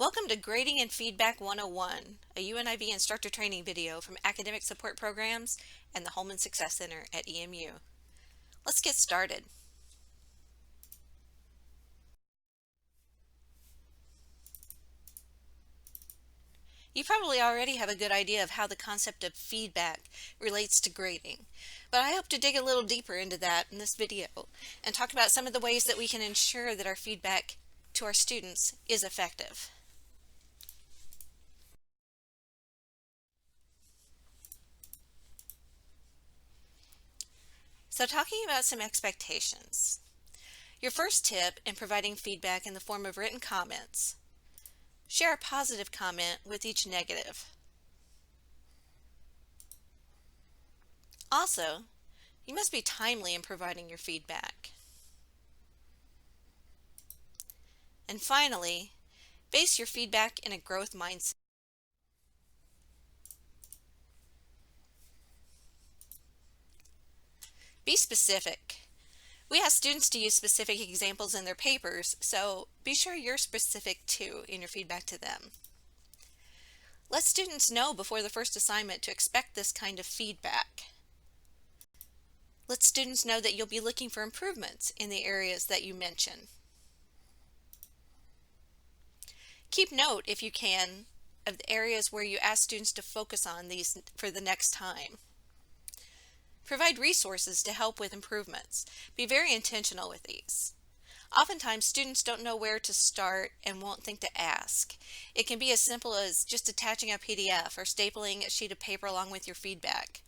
Welcome to Grading and Feedback 101, a UNIV instructor training video from Academic Support Programs and the Holman Success Center at EMU. Let's get started. You probably already have a good idea of how the concept of feedback relates to grading, but I hope to dig a little deeper into that in this video and talk about some of the ways that we can ensure that our feedback to our students is effective. So talking about some expectations. Your first tip in providing feedback in the form of written comments: share a positive comment with each negative. Also, you must be timely in providing your feedback. And finally, base your feedback in a growth mindset. Be specific. We ask students to use specific examples in their papers, so be sure you're specific too in your feedback to them. Let students know before the first assignment to expect this kind of feedback. Let students know that you'll be looking for improvements in the areas that you mention. Keep note, if you can, of the areas where you ask students to focus on these for the next time. Provide resources to help with improvements. Be very intentional with these. Oftentimes, students don't know where to start and won't think to ask. It can be as simple as just attaching a PDF or stapling a sheet of paper along with your feedback.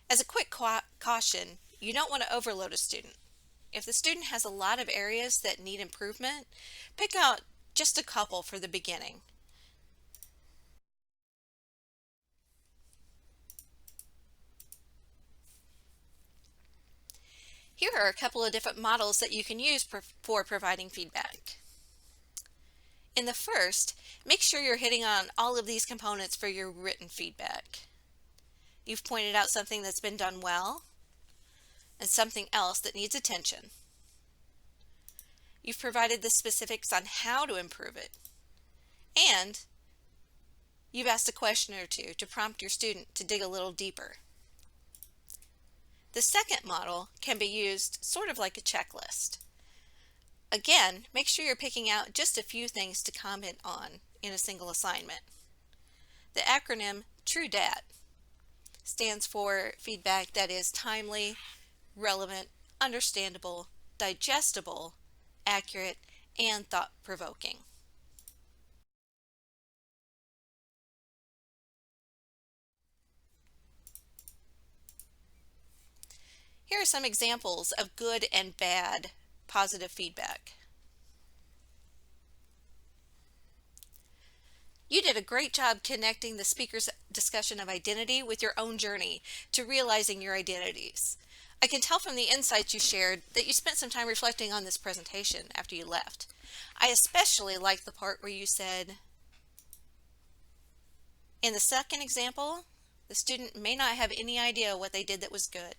As a quick caution, you don't want to overload a student. If the student has a lot of areas that need improvement, pick out just a couple for the beginning. Here are a couple of different models that you can use for providing feedback. In the first, make sure you're hitting on all of these components for your written feedback. You've pointed out something that's been done well and something else that needs attention. You've provided the specifics on how to improve it, and you've asked a question or two to prompt your student to dig a little deeper. The second model can be used sort of like a checklist. Again, make sure you're picking out just a few things to comment on in a single assignment. The acronym TRUDAT stands for feedback that is timely, relevant, understandable, digestible, accurate, and thought-provoking. Here are some examples of good and bad positive feedback. You did a great job connecting the speaker's discussion of identity with your own journey to realizing your identities. I can tell from the insights you shared that you spent some time reflecting on this presentation after you left. I especially liked the part where you said, in the second example, the student may not have any idea what they did that was good.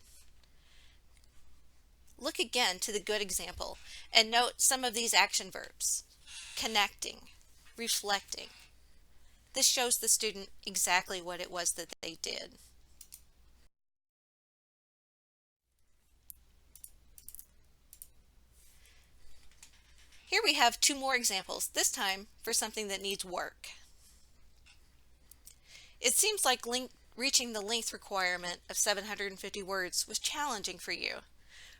Look again to the good example and note some of these action verbs: connecting, reflecting. This shows the student exactly what it was that they did. Here we have two more examples, this time for something that needs work. It seems like reaching the length requirement of 750 words was challenging for you.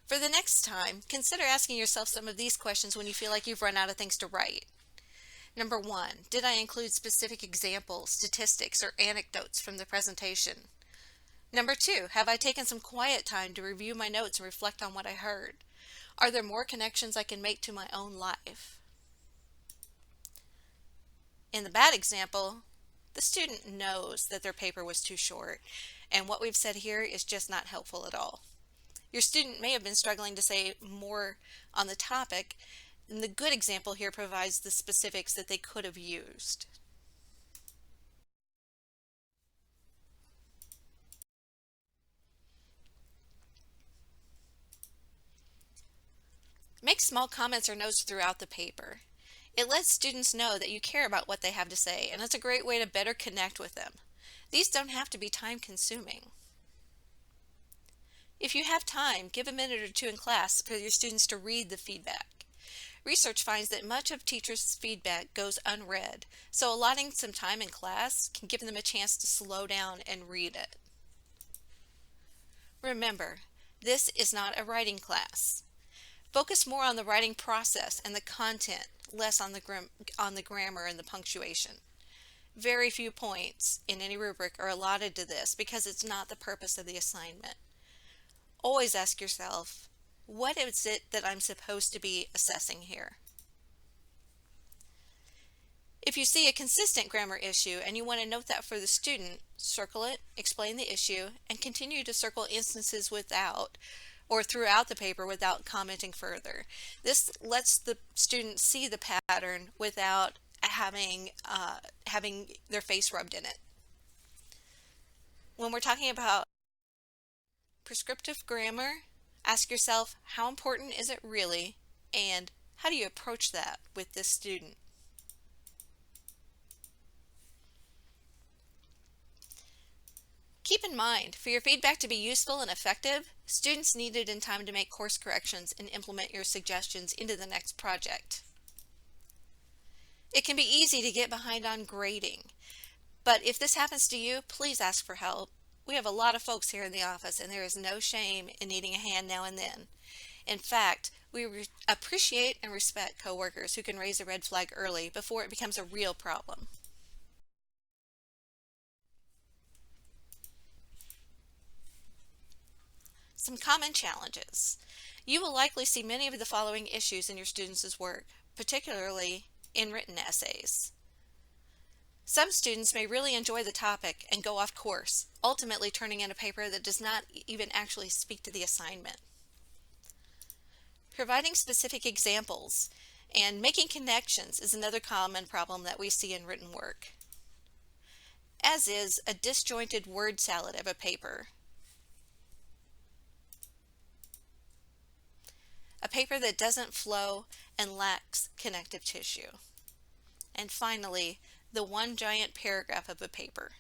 For the next time, consider asking yourself some of these questions when you feel like you've run out of things to write. Number 1, did I include specific examples, statistics, or anecdotes from the presentation? Number 2, have I taken some quiet time to review my notes and reflect on what I heard? Are there more connections I can make to my own life? In the bad example, the student knows that their paper was too short, and what we've said here is just not helpful at all. Your student may have been struggling to say more on the topic, and the good example here provides the specifics that they could have used. Make small comments or notes throughout the paper. It lets students know that you care about what they have to say, and it's a great way to better connect with them. These don't have to be time consuming. If you have time, give a minute or two in class for your students to read the feedback. Research finds that much of teachers' feedback goes unread, so allotting some time in class can give them a chance to slow down and read it. Remember, this is not a writing class. Focus more on the writing process and the content, less on the grammar and the punctuation. Very few points in any rubric are allotted to this because it's not the purpose of the assignment. Always ask yourself, what is it that I'm supposed to be assessing here? If you see a consistent grammar issue and you want to note that for the student, circle it, explain the issue, and continue to circle instances without or throughout the paper without commenting further. This lets the student see the pattern without having their face rubbed in it. When we're talking about prescriptive grammar, ask yourself, how important is it really, and how do you approach that with this student? Keep in mind, for your feedback to be useful and effective, students need it in time to make course corrections and implement your suggestions into the next project. It can be easy to get behind on grading, but if this happens to you, please ask for help. We have a lot of folks here in the office, and there is no shame in needing a hand now and then. In fact, we appreciate and respect coworkers who can raise a red flag early before it becomes a real problem. Some common challenges. You will likely see many of the following issues in your students' work, particularly in written essays. Some students may really enjoy the topic and go off course, ultimately turning in a paper that does not even actually speak to the assignment. Providing specific examples and making connections is another common problem that we see in written work, as is a disjointed word salad of a paper. A paper that doesn't flow and lacks connective tissue. And finally, the one giant paragraph of a paper.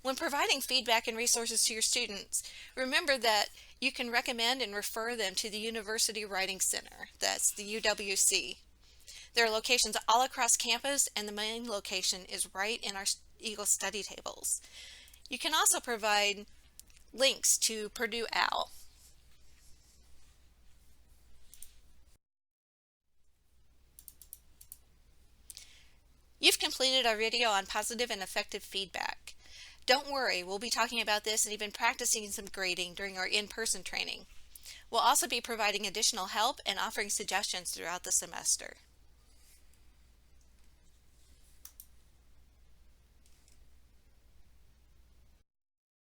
When providing feedback and resources to your students, remember that you can recommend and refer them to the University Writing Center, that's the UWC. There are locations all across campus, and the main location is right in our Eagle study tables. You can also provide links to Purdue OWL. You've completed our video on positive and effective feedback. Don't worry, we'll be talking about this and even practicing some grading during our in-person training. We'll also be providing additional help and offering suggestions throughout the semester.